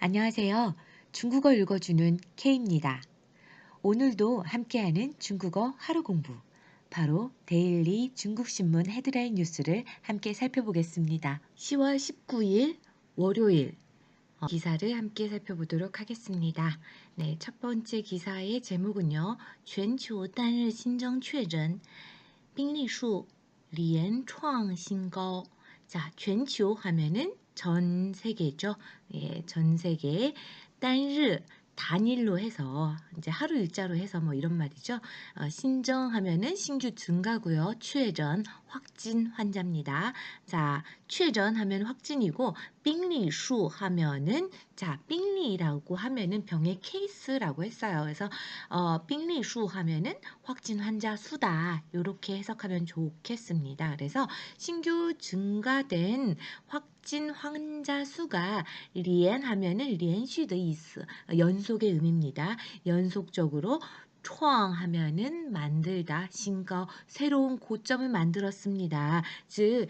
안녕하세요. 중국어 읽어주는 K입니다. 오늘도 함께하는 중국어 하루 공부. 바로 데일리 중국신문 헤드라인 뉴스를 함께 살펴보겠습니다. 10월 19일 월요일 기사를 함께 살펴보도록 하겠습니다. 네, 첫 번째 기사의 제목은요. 全球单日新增确诊病例数连创新高. 자, 全球하면은 전 세계죠. 예, 전 세계 단일 단일로 해서 이제 하루 일자로 해서 뭐 이런 말이죠. 신정하면은 신규 증가고요.确诊 확진 환자입니다. 자, 确诊 하면 확진이고病例수 하면은 자,病例라고 하면은 병의 케이스라고 했어요. 그래서病例수 하면은 확진 환자 수다. 이렇게 해석하면 좋겠습니다. 그래서 신규 증가된 확진 환자 수가 리엔 하면은 连续的意思, 연속의 의미입니다. 연속적으로 创 하면은 만들다, 신고, 새로운 고점을 만들었습니다. 즉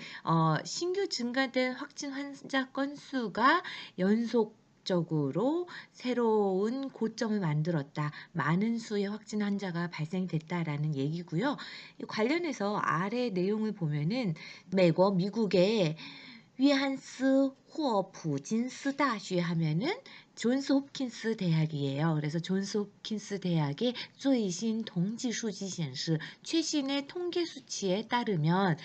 신규 증가된 확진 환자 건수가 연속적으로 새로운 고점을 만들었다. 많은 수의 확진 환자가 발생됐다라는 얘기고요. 관련해서 아래 내용을 보면은 미국의 위한스 호普金斯 大学 하면은 존스 홉킨스 대학이에요. 그래서 존스 홉킨스 대학의 最新 统计数据显示 최신의 통계 수치에 따르면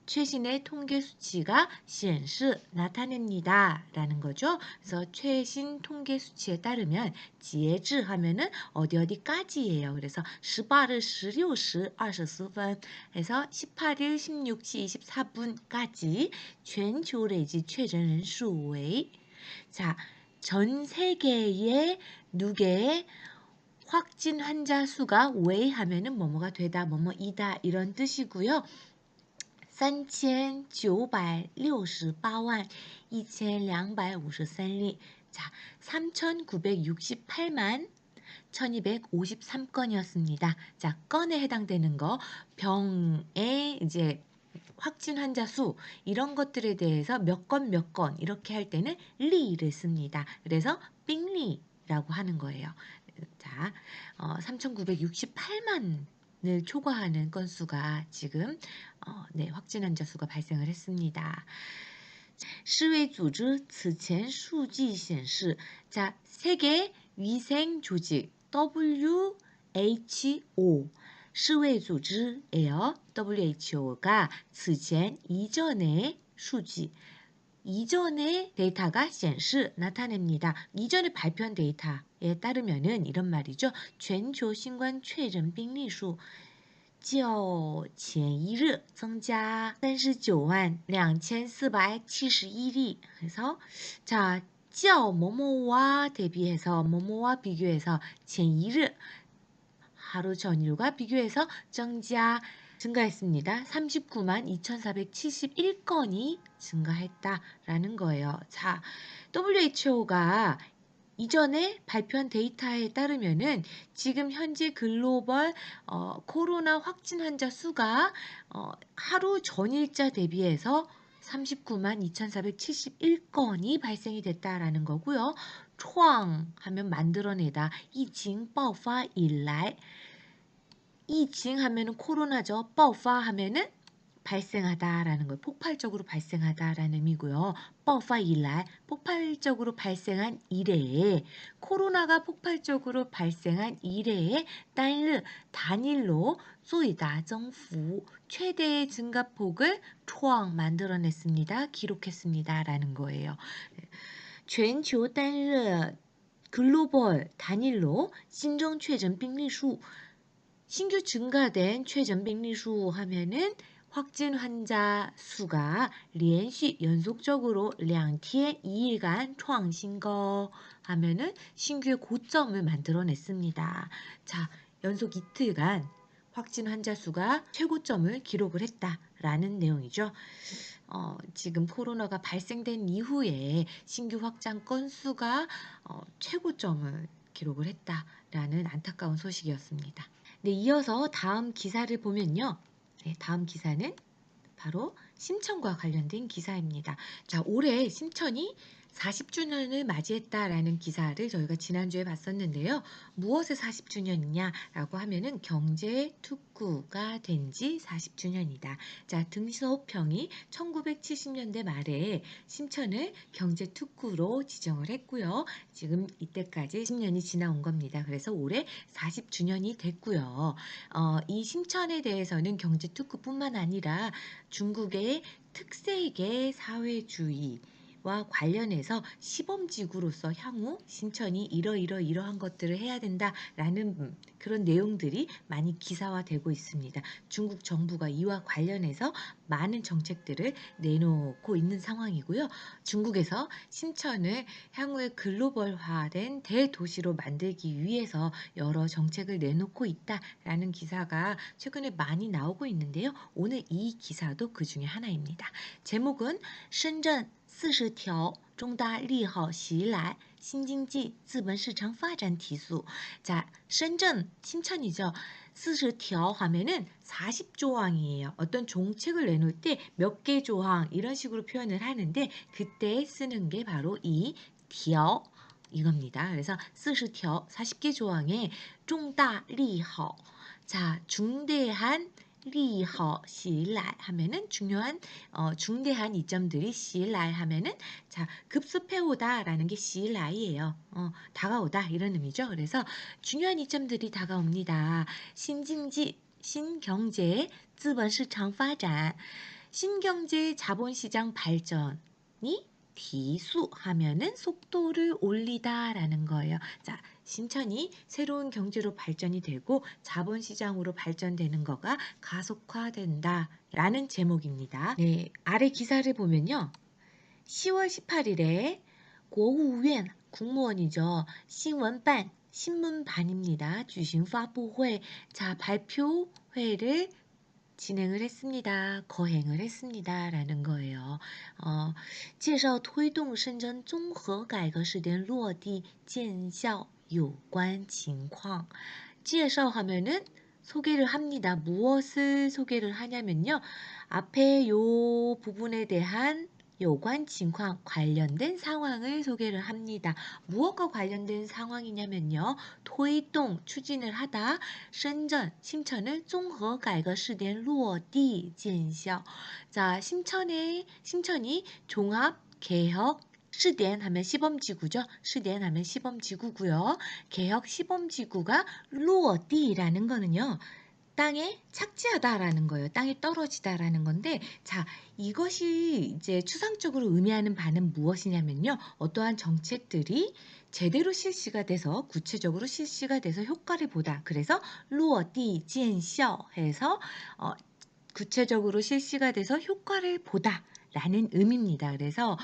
최신의 통계 수치가 显示 나타냅니다. 라는 거죠. 그래서 최신 통계 수치에 따르면 截至 하면은 어디까지예요. 그래서 18일 16시 24분 해서 18일 16시 24분까지 全球累计确诊人数为 자, 전 세계의 누계의 확진 환자 수가 왜 하면은 뭐뭐가 되다, 뭐뭐이다 이런 뜻이고요. 3968만 1253리. 자, 3968만 1253건이었습니다. 자, 건에 해당되는 거, 병의 이제 확진 환자 수 이런 것들에 대해서 몇 건 이렇게 할 때는 리를 씁니다. 그래서 빙리라고 하는 거예요. 자, 3968만을 초과하는 건수가 지금 네, 확진 환자 수가 발생을 했습니다. 世卫组织此前数据显示, 자, 세계 위생 조직 WHO 世卫组织예요. WHO가 此前 이전의 수지 이전의 데이터가 显示 나타냅니다. 이전에 발표한 데이터에 따르면은 이런 말이죠. 全球新冠确诊病例数较前一日增加 392,2471리. 그래서 자, 较 뭐뭐와 대비해서 뭐뭐와 비교해서 前一日 하루 전일과 비교해서 증가했습니다. 39만 2,471건이 증가했다라는 거예요. 자, WHO가 이전에 발표한 데이터에 따르면은 지금 현재 글로벌 코로나 확진 환자 수가 하루 전일자 대비해서 39만 2,471건이 발생이 됐다라는 거고요. 创 하면 만들어내다, 疫情爆发以来 疫情 하면은 코로나죠. 爆发 하면은 발생하다라는 거예요. 폭발적으로 발생하다라는 의미고요. 爆发以来 폭발적으로 발생한 이래에 코로나가 폭발적으로 발생한 이래에 단일로 最大增幅 최대의 증가폭을 创 만들어냈습니다. 기록했습니다. 라는 거예요. 全球单日 글로벌 단일로 신종确诊 病例数 신규 증가된 确诊 病例数 하면은 확진 환자 수가 连续 연속적으로 2天 2일간 创新高 하면은 신규의 고점을 만들어냈습니다. 자, 연속 이틀간 확진 환자 수가 최고점을 기록을 했다라는 내용이죠. 지금 코로나가 발생된 이후에 신규 확진 건수가 최고점을 기록을 했다라는 안타까운 소식이었습니다. 네, 이어서 다음 기사를 보면요. 네, 다음 기사는 바로 심천과 관련된 기사입니다. 자, 올해 심천이 40주년을 맞이했다라는 기사를 저희가 지난주에 봤었는데요. 무엇의 40주년이냐라고 하면은 경제 특구가 된 지 40주년이다. 자, 등소평이 1970년대 말에 심천을 경제 특구로 지정을 했고요. 지금 이때까지 10년이 지나온 겁니다. 그래서 올해 40주년이 됐고요. 이 심천에 대해서는 경제 특구뿐만 아니라 중국의 특색의 사회주의 와 관련해서 시범지구로서 향후 신천이 이러한 것들을 해야 된다라는 그런 내용들이 많이 기사화되고 있습니다. 중국 정부가 이와 관련해서 많은 정책들을 내놓고 있는 상황이고요. 중국에서 신천을 향후에 글로벌화된 대도시로 만들기 위해서 여러 정책을 내놓고 있다라는 기사가 최근에 많이 나오고 있는데요. 오늘 이 기사도 그 중에 하나입니다. 제목은深圳40条重大利好袭来，新经济资本市场发展提速. 자,深圳, 신천이죠. 40条 하면은 40조항이에요. 어떤 정책을 내놓을 때 몇 개 조항 이런 식으로 표현을 하는데 그때 쓰는 게 바로 이 条 이겁니다. 그래서 40条, 40개 조항에 重大利好. 자, 중대한 利好 袭来 하면은 중요한 중대한 이점들이 袭来 하면은 자, 급습해 오다라는 게 袭来이에요. 다가오다 이런 의미죠. 그래서 중요한 이점들이 다가옵니다. 신经济 신경제 资本市场发展 신경제 자본시장 발전이提速하면은 속도를 올리다라는 거예요. 자, 신천이 새로운 경제로 발전이 되고 자본시장으로 발전되는 거가 가속화된다라는 제목입니다. 네, 아래 기사를 보면요. 10월 18일에 국무위원 국무원이죠. 신문반 신문반입니다. 举行发布会 자, 발표회를 진행을 했습니다. 거행을 했습니다. 라는 거예요. 介绍推动深圳综合改革试点落地见效有关情况. 介绍하면은 소개를 합니다. 무엇을 소개를 하냐면요. 앞에 요 부분에 대한 요관情况 관련된 상황을 소개를 합니다. 무엇과 관련된 상황이냐면요. 推动 추진을 하다 深圳 심천을 综合改革试点落地见效. 자, 심천이 종합 개혁 시된 하면 시범지구죠. 시된 하면 시범지구고요. 개혁 시범지구가 落地라는 거는요. 땅에 착지하다라는 거예요. 땅에 떨어지다라는 건데, 자, 이것이 이제 추상적으로 의미하는 바는 무엇이냐면요. 어떠한 정책들이 제대로 실시가 돼서 구체적으로 실시가 돼서 효과를 보다. 그래서 落地见效 해서 구체적으로 실시가 돼서 효과를 보다. 라는 의미입니다. 그래서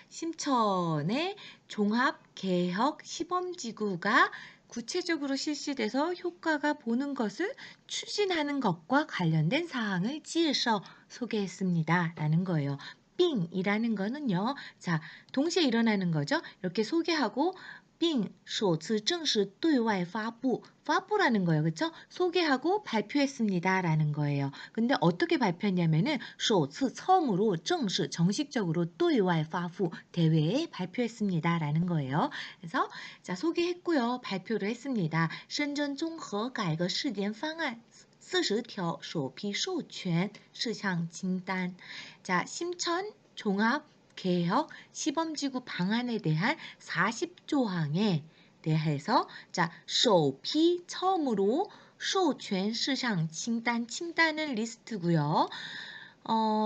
심천의 종합개혁 시범지구가 구체적으로 실시돼서 효과가 보는 것을 추진하는 것과 관련된 사항을 介绍 소개했습니다. 라는 거예요. 빙이라는 거는요. 자, 동시에 일어나는 거죠. 이렇게 소개하고 并首次正式对外发布 发布라는 거예요. 그렇죠? 소개하고 발표했습니다. 라는 거예요. 근데 어떻게 발표했냐면은 首次 처음으로 正式 정식적으로 对外发布 대회에 발표했습니다. 라는 거예요. 그래서 자, 소개했고요. 발표를 했습니다. 深圳综合改革试点方案 40条首批授权事项清单. 자, 심천 종합 개혁 시범지구 방안에 대한 40조항에 대해서 자, 首批 처음으로 授权事项 清单은 리스트고요.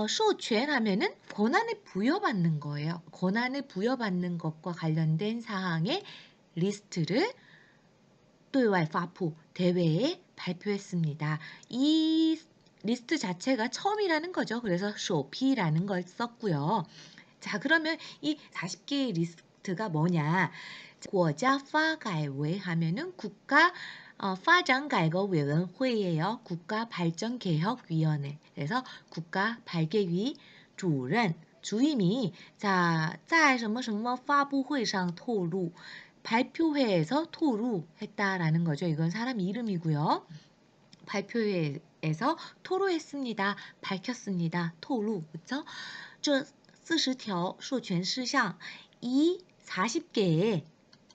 授权 하면은 권한을 부여받는 거예요. 권한을 부여받는 것과 관련된 사항의 리스트를 对外发布 대회에 발표했습니다. 이 리스트 자체가 처음이라는 거죠. 그래서 首批라는 걸 썼고요. 자, 그러면 이 40개의 리스트가 뭐냐? 国家发改委 하면은 국가发展改革委员会예요. 국가발전개혁위원회. 그래서 국가발개위 주任 주임이 자, 在什么什么发布会上透露 발표회에서 토로했다라는 거죠. 이건 사람 이름이고요. 발표회에서 토로했습니다. 밝혔습니다. 토로. 그렇죠? 这40条授权事项이 40개의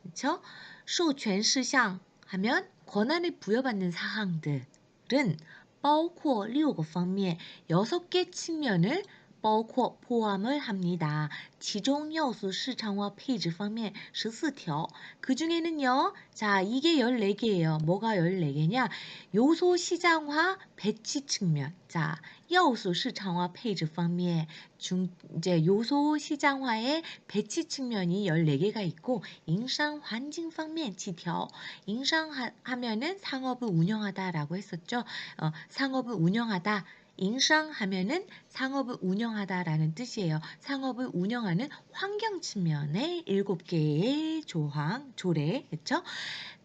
그렇죠? 授权事项 하면 권한을 부여받는 사항들은 包括6个方面 6개 측면을 包括 포함을 합니다. 지정要素 시장화 페이지 方面 14条. 그 중에는요. 자, 이게 14개예요. 뭐가 14개냐? 요소 시장화 배치 측면. 자, 要素 시장화 페이지 方面 이제 요소 시장화의 배치 측면이 14개가 있고 인상 환경 方面 지条. 인상하면은 상업을 운영하다라고 했었죠. 상업을 운영하다. 인상 하면은 상업을 운영하다라는 뜻이에요. 상업을 운영하는 환경 측면의 7개의 조례, 그렇죠?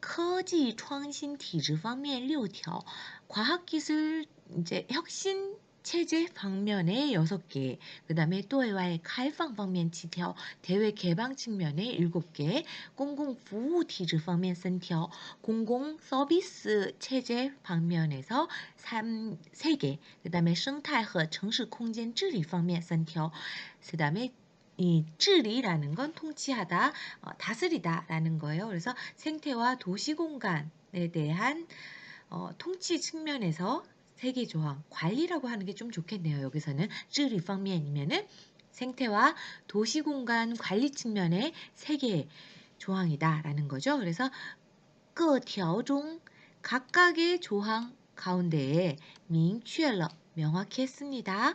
科技创新体制方面 6条, 과학기술 이제 혁신 체제 방면의 6개, 그 다음에 对外 开放 방면 7条, 대외 개방 측면의 7개, 公共服务体制 방면 3条, 공공 서비스 체제 방면에서 3개, 그 다음에 生态和城市空间治理 방면 3条, 그 다음에 이治理라는 건 통치하다, 다스리다라는 거예요. 그래서 생태와 도시 공간에 대한 통치 측면에서 3개 조항, 관리라고 하는 게 좀 좋겠네요. 여기서는 治理 方面이면은 생태와 도시 공간 관리 측면의 3개 조항이다라는 거죠. 그래서 各条中 각각의 조항 가운데에 明确了 명확히 했습니다.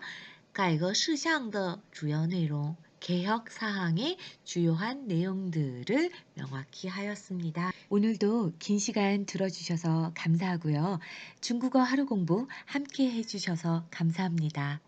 改革事项的主要内容 개혁 사항의 주요한 내용들을 명확히 하였습니다. 오늘도 긴 시간 들어주셔서 감사하고요. 중국어 하루 공부 함께 해주셔서 감사합니다.